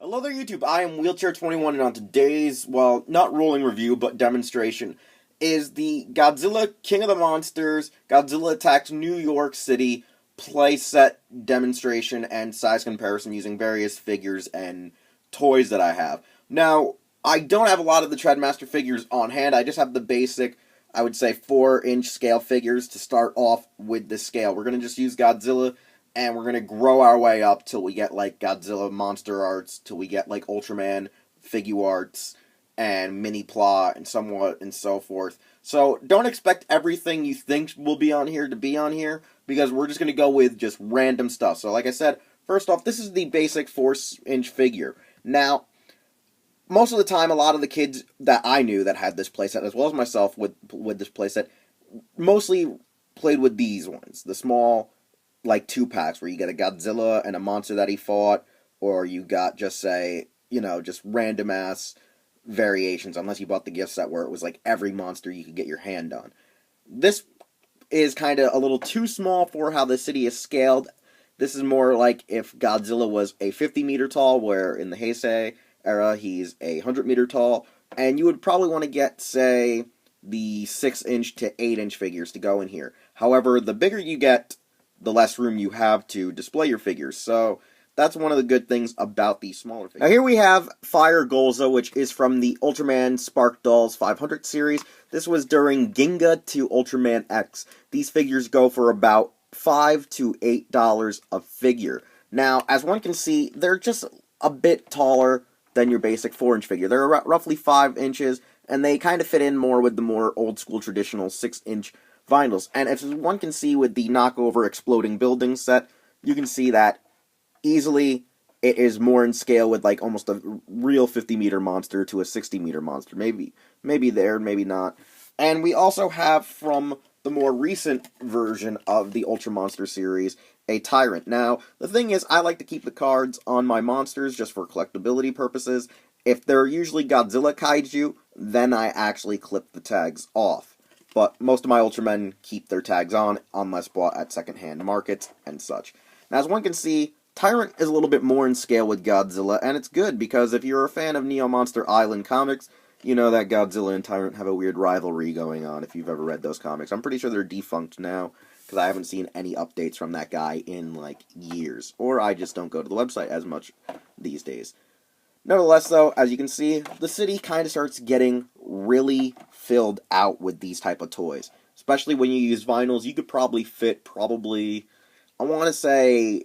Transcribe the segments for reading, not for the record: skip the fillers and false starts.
Hello there, YouTube. I am Wheelchair21, and on today's, well, not rolling review, but demonstration, is the Godzilla King of the Monsters, Godzilla Attacks New York City playset demonstration and size comparison using various figures and toys that I have. Now, I don't have a lot of the Trendmaster figures on hand. I just have the basic, I would say, 4-inch scale figures to start off with this scale. We're going to just use Godzilla, and we're going to grow our way up till we get, like, Godzilla MonsterArts, till we get, like, Ultraman Figuarts, and Mini-Pla, and somewhat, and so forth. So, don't expect everything you think will be on here to be on here, because we're just going to go with just random stuff. So, like I said, first off, this is the basic 4-inch figure. Now, most of the time, a lot of the kids that I knew that had this playset, as well as myself with this playset, mostly played with these ones, the small, like, 2-packs, where you get a Godzilla and a monster that he fought, or you got, just say, you know, just random-ass variations, unless you bought the gift set where it was, like, every monster you could get your hand on. This is kind of a little too small for how the city is scaled. This is more like if Godzilla was a 50-meter tall, where in the Heisei era, he's a 100-meter tall, and you would probably want to get, say, the 6-inch to 8-inch figures to go in here. However, the bigger you get, the less room you have to display your figures. So that's one of the good things about these smaller figures. Now here we have Fire Godzilla, which is from the Ultraman Spark Dolls 500 series. This was during Ginga to Ultraman X. These figures go for about $5 to $8 a figure. Now, as one can see, they're just a bit taller than your basic 4-inch figure. They're roughly 5 inches, and they kind of fit in more with the more old-school traditional 6-inch vinyls. And as one can see with the knockover exploding building set, you can see that easily it is more in scale with like almost a real 50-meter monster to a 60-meter monster. Maybe there, maybe not. And we also have from the more recent version of the Ultra Monster series, a Tyrant. Now, the thing is, I like to keep the cards on my monsters just for collectability purposes. If they're usually Godzilla Kaiju, then I actually clip the tags off. But most of my Ultramen keep their tags on, unless bought at secondhand markets and such. Now, as one can see, Tyrant is a little bit more in scale with Godzilla, and it's good, because if you're a fan of Neo Monster Island comics, you know that Godzilla and Tyrant have a weird rivalry going on, if you've ever read those comics. I'm pretty sure they're defunct now, because I haven't seen any updates from that guy in, like, years. Or I just don't go to the website as much these days. Nevertheless, though, as you can see, the city kind of starts getting really filled out with these type of toys. Especially when you use vinyls, you could probably fit I want to say,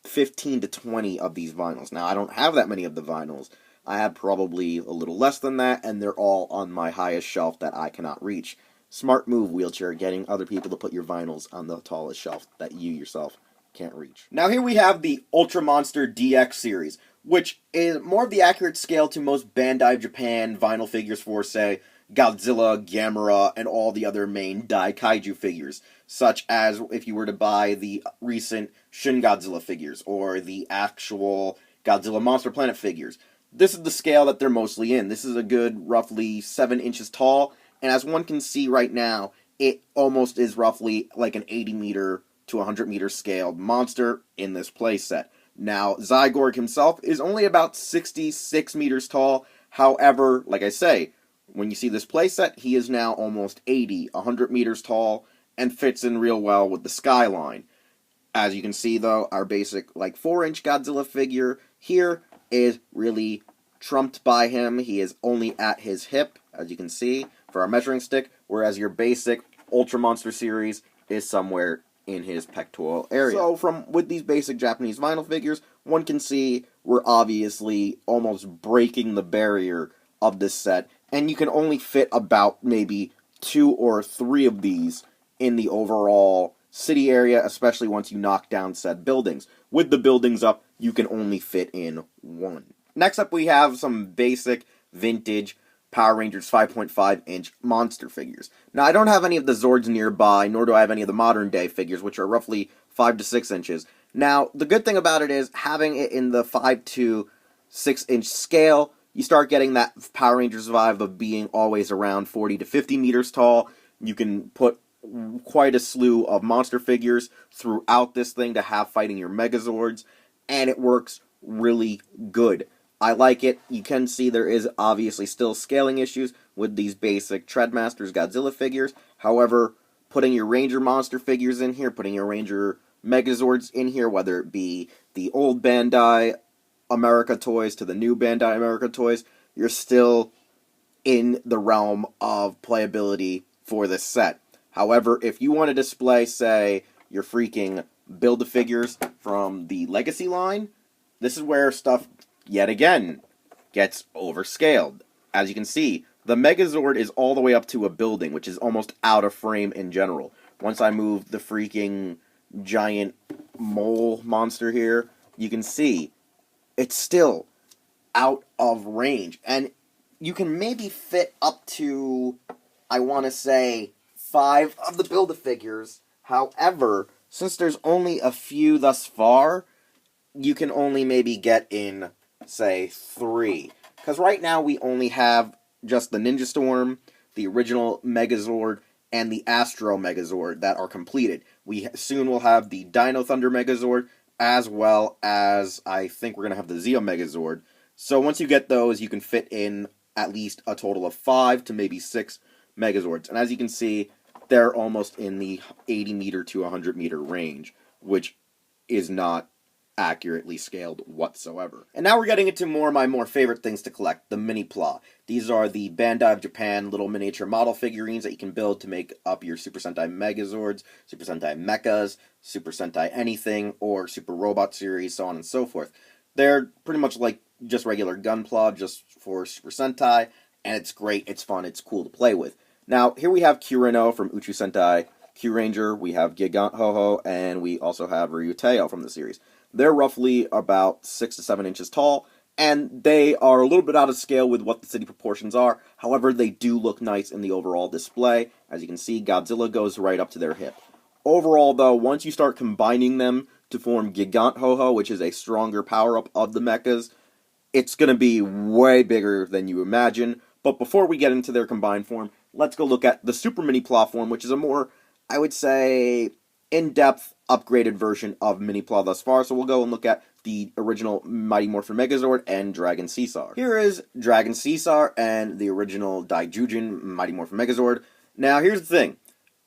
15 to 20 of these vinyls. Now, I don't have that many of the vinyls. I have probably a little less than that, and they're all on my highest shelf that I cannot reach. Smart move, Wheelchair, getting other people to put your vinyls on the tallest shelf that you yourself can't reach. Now, here we have the Ultra Monster DX series, which is more of the accurate scale to most Bandai Japan vinyl figures for, say, Godzilla, Gamera, and all the other main Dai Kaiju figures, such as if you were to buy the recent Shin Godzilla figures, or the actual Godzilla Monster Planet figures. This is the scale that they're mostly in. This is a good, roughly 7 inches tall, and as one can see right now, it almost is roughly like an 80-meter to 100-meter scaled monster in this playset. Now, Zyborg himself is only about 66 meters tall. However, like I say, when you see this playset, he is now almost 100 meters tall, and fits in real well with the skyline. As you can see, though, our basic, like, 4-inch Godzilla figure here is really trumped by him. He is only at his hip, as you can see, for our measuring stick, whereas your basic Ultra Monster series is somewhere in his pectoral area. So, with these basic Japanese vinyl figures, one can see we're obviously almost breaking the barrier of this set, and you can only fit about maybe 2 or 3 of these in the overall city area, especially once you knock down said buildings. With the buildings up, you can only fit in 1. Next up, we have some basic vintage Power Rangers 5.5-inch monster figures. Now, I don't have any of the Zords nearby, nor do I have any of the modern-day figures, which are roughly 5 to 6 inches. Now, the good thing about it is, having it in the 5 to 6-inch scale, you start getting that Power Rangers vibe of being always around 40 to 50 meters tall. You can put quite a slew of monster figures throughout this thing to have fighting your Megazords, and it works really good. I like it. You can see there is obviously still scaling issues with these basic Trendmasters Godzilla figures. However, putting your Ranger monster figures in here, putting your Ranger Megazords in here, whether it be the old Bandai America toys to the new Bandai America toys, you're still in the realm of playability for this set. However, if you want to display, say, your freaking Build-A-Figures from the Legacy line, this is where stuff, yet again, gets overscaled. As you can see, the Megazord is all the way up to a building, which is almost out of frame in general. Once I move the freaking giant mole monster here, you can see it's still out of range. And you can maybe fit up to, I want to say, 5 of the Build-A-Figures. However, since there's only a few thus far, you can only maybe get in, say, 3. Because right now we only have just the Ninja Storm, the original Megazord, and the Astro Megazord that are completed. We soon will have the Dino Thunder Megazord, as well as, I think we're going to have the Zeo Megazord. So once you get those, you can fit in at least a total of 5 to maybe 6 Megazords. And as you can see, they're almost in the 80 meter to 100 meter range, which is not accurately scaled whatsoever. And now we're getting into my more favorite things to collect, the Mini-Pla. These are the Bandai of Japan little miniature model figurines that you can build to make up your Super Sentai Megazords, Super Sentai Mechas, Super Sentai anything, or Super Robot series, so on and so forth. They're pretty much like just regular Gunpla, just for Super Sentai, and it's great, it's fun, it's cool to play with. Now, here we have Kureno from Uchu Sentai Q-Ranger, we have Gigant Ho-Ho, and we also have Ryuteo from the series. They're roughly about 6 to 7 inches tall, and they are a little bit out of scale with what the city proportions are. However, they do look nice in the overall display. As you can see, Godzilla goes right up to their hip. Overall, though, once you start combining them to form Gigant Ho-Ho, which is a stronger power-up of the mechas, it's going to be way bigger than you imagine. But before we get into their combined form, let's go look at the Super Mini-Pla form, which is a more, I would say, in-depth, upgraded version of Mini-Pla thus far. So we'll go and look at the original Mighty Morphin Megazord and Dragon Caesar. Here is Dragon Caesar and the original Daijujin Mighty Morphin Megazord. Now, here's the thing.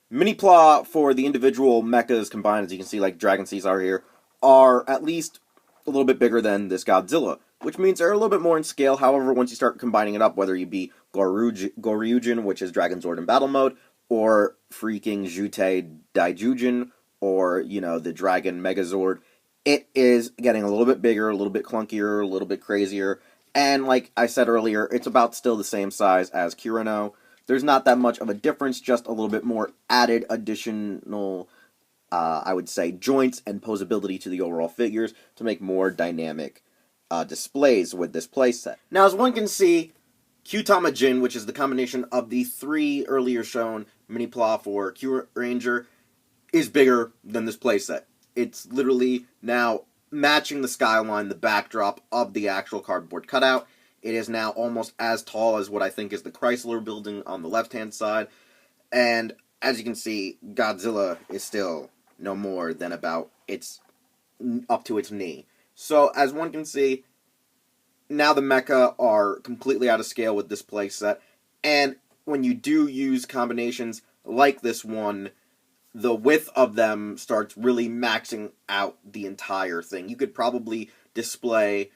Mini-Pla for the individual mechas combined, as you can see, like Dragon Caesar here, are at least a little bit bigger than this Godzilla, which means they're a little bit more in scale. However, once you start combining it up, whether you be Goryujin, which is Dragon Zord in battle mode, or freaking Jutei Daijujin, or, you know, the Dragon Megazord, it is getting a little bit bigger, a little bit clunkier, a little bit crazier, and like I said earlier, it's about still the same size as Kureno. There's not that much of a difference, just a little bit more added additional, I would say, joints and posability to the overall figures to make more dynamic displays with this playset. Now, as one can see, Q-Tama Jin, which is the combination of the 3 earlier shown Mini-Pla for Q-Ranger, is bigger than this playset. It's literally now matching the skyline, the backdrop of the actual cardboard cutout. It is now almost as tall as what I think is the Chrysler building on the left-hand side. And as you can see, Godzilla is still no more than about up to its knee. So, as one can see, now the mecha are completely out of scale with this playset, and when you do use combinations like this one, the width of them starts really maxing out the entire thing. You could probably display,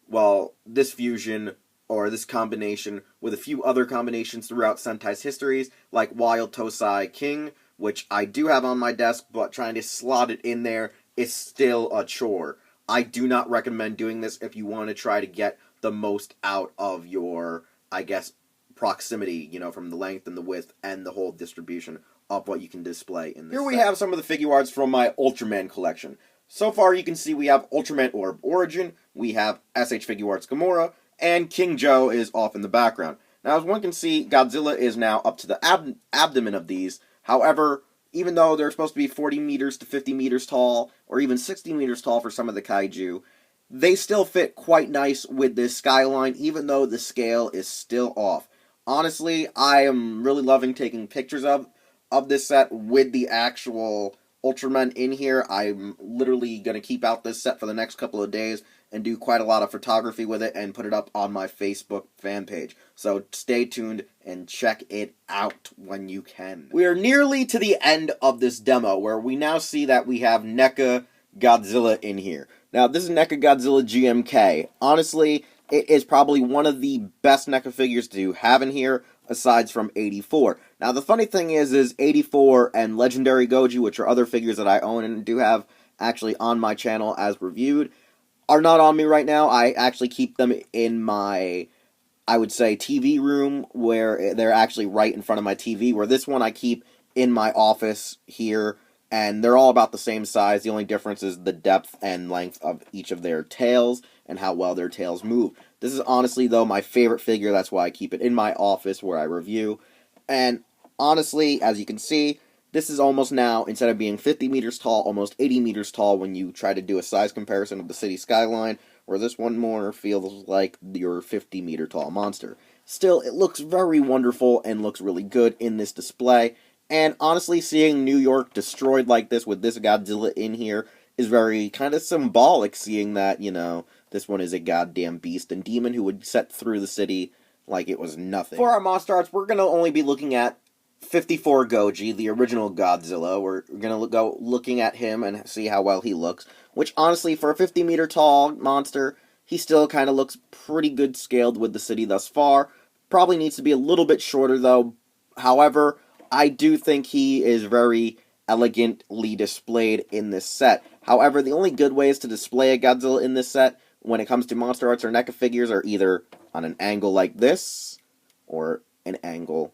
well, this fusion or this combination with a few other combinations throughout Sentai's histories, like Wild Tosai King, which I do have on my desk, but trying to slot it in there is still a chore. I do not recommend doing this if you want to try to get the most out of your, I guess, proximity, you know, from the length and the width and the whole distribution of what you can display in this Here we have some of the Figuarts from my Ultraman collection. So far, you can see we have Ultraman Orb Origin, we have S.H.Figuarts Gamora, and King Joe is off in the background. Now, as one can see, Godzilla is now up to the abdomen of these. However, even though they're supposed to be 40 meters to 50 meters tall, or even 60 meters tall for some of the kaiju, they still fit quite nice with this skyline, even though the scale is still off. Honestly, I am really loving taking pictures of this set with the actual Ultraman in here. I'm literally going to keep out this set for the next couple of days and do quite a lot of photography with it and put it up on my Facebook fan page. So stay tuned and check it out when you can. We are nearly to the end of this demo, where we now see that we have NECA Godzilla in here. Now, this is Mechagodzilla Gmk. Honestly, it is probably one of the best NECA figures to have in here, aside from 84. Now, the funny thing is 84 and Legendary Goji, which are other figures that I own and do have actually on my channel as reviewed, are not on me right now. I actually keep them in my, I would say, TV room, where they're actually right in front of my TV, where this one I keep in my office here, and they're all about the same size. The only difference is the depth and length of each of their tails and how well their tails move. This is honestly, though, my favorite figure. That's why I keep it in my office where I review. And honestly, as you can see, this is almost now, instead of being 50 meters tall, almost 80 meters tall when you try to do a size comparison of the city skyline, where this one more feels like your 50-meter tall monster. Still, it looks very wonderful and looks really good in this display. And honestly, seeing New York destroyed like this with this Godzilla in here is very kind of symbolic, seeing that, you know, this one is a goddamn beast and demon who would set through the city like it was nothing. For our MonsterArts, we're going to only be looking at 54 Goji, the original Godzilla. We're going to go looking at him and see how well he looks, which honestly, for a 50-meter tall monster, he still kind of looks pretty good scaled with the city thus far. Probably needs to be a little bit shorter, though. However, I do think he is very elegantly displayed in this set. However, the only good ways to display a Godzilla in this set, when it comes to MonsterArts or NECA figures, are either on an angle like this, or an angle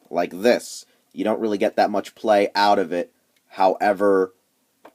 like this. You don't really get that much play out of it. However,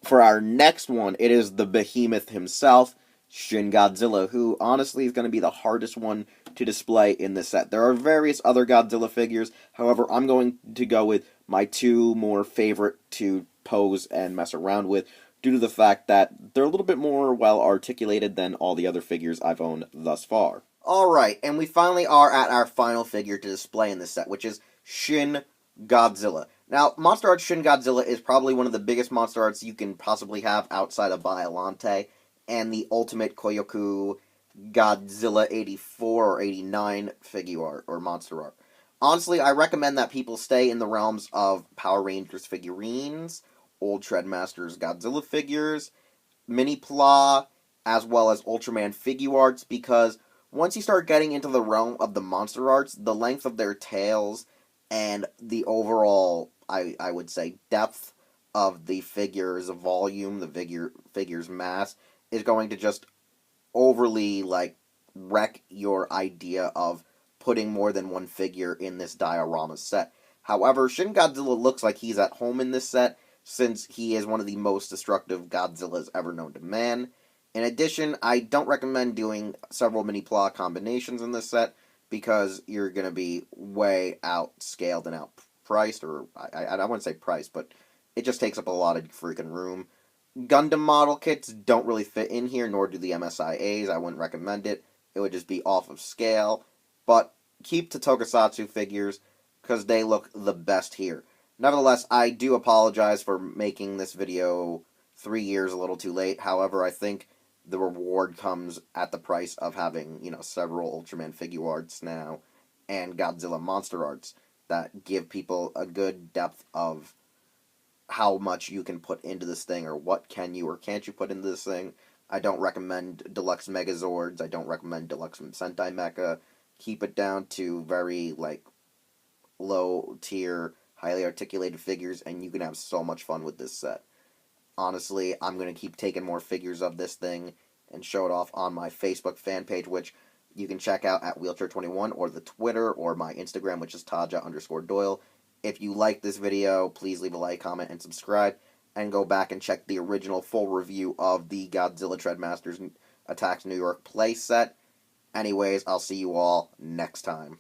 for our next one, it is the behemoth himself, Shin Godzilla, who honestly is going to be the hardest one to display in this set. There are various other Godzilla figures, however, I'm going to go with my two more favorite to pose and mess around with, due to the fact that they're a little bit more well articulated than all the other figures I've owned thus far. Alright, and we finally are at our final figure to display in this set, which is Shin Godzilla. Now, MonsterArts Shin Godzilla is probably one of the biggest MonsterArts you can possibly have outside of Biollante and the Ultimate Koyoku Godzilla 84 or 89 figure art, or monster art. Honestly, I recommend that people stay in the realms of Power Rangers figurines, old Trendmasters Godzilla figures, Mini-Pla, as well as Ultraman Figuarts, because once you start getting into the realm of the monster arts, the length of their tails and the overall, I would say, depth of the figure's volume, the figure's mass, is going to just overly, like, wreck your idea of putting more than one figure in this diorama set. However, Shin Godzilla looks like he's at home in this set, since he is one of the most destructive Godzillas ever known to man. In addition, I don't recommend doing several Mini-Pla combinations in this set, because you're going to be way outscaled and outpriced, or I wouldn't say priced, but it just takes up a lot of freaking room. Gundam model kits don't really fit in here, nor do the MSIAs. I wouldn't recommend it. It would just be off of scale. But keep to Tokusatsu figures, because they look the best here. Nevertheless, I do apologize for making this video 3 years a little too late. However, I think the reward comes at the price of having, you know, several Ultraman Figuarts now, and Godzilla MonsterArts that give people a good depth of how much you can put into this thing, or what can you or can't you put into this thing. I don't recommend Deluxe Megazords, I don't recommend Deluxe Sentai Mecha. Keep it down to very, like, low tier, highly articulated figures, and you can have so much fun with this set. Honestly, I'm going to keep taking more figures of this thing and show it off on my Facebook fan page, which you can check out at Wheelchair21, or the Twitter, or my Instagram, which is Taja_Doyle. If you like this video, please leave a like, comment, and subscribe, and go back and check the original full review of the Godzilla Trendmasters Attacks New York playset. Anyways, I'll see you all next time.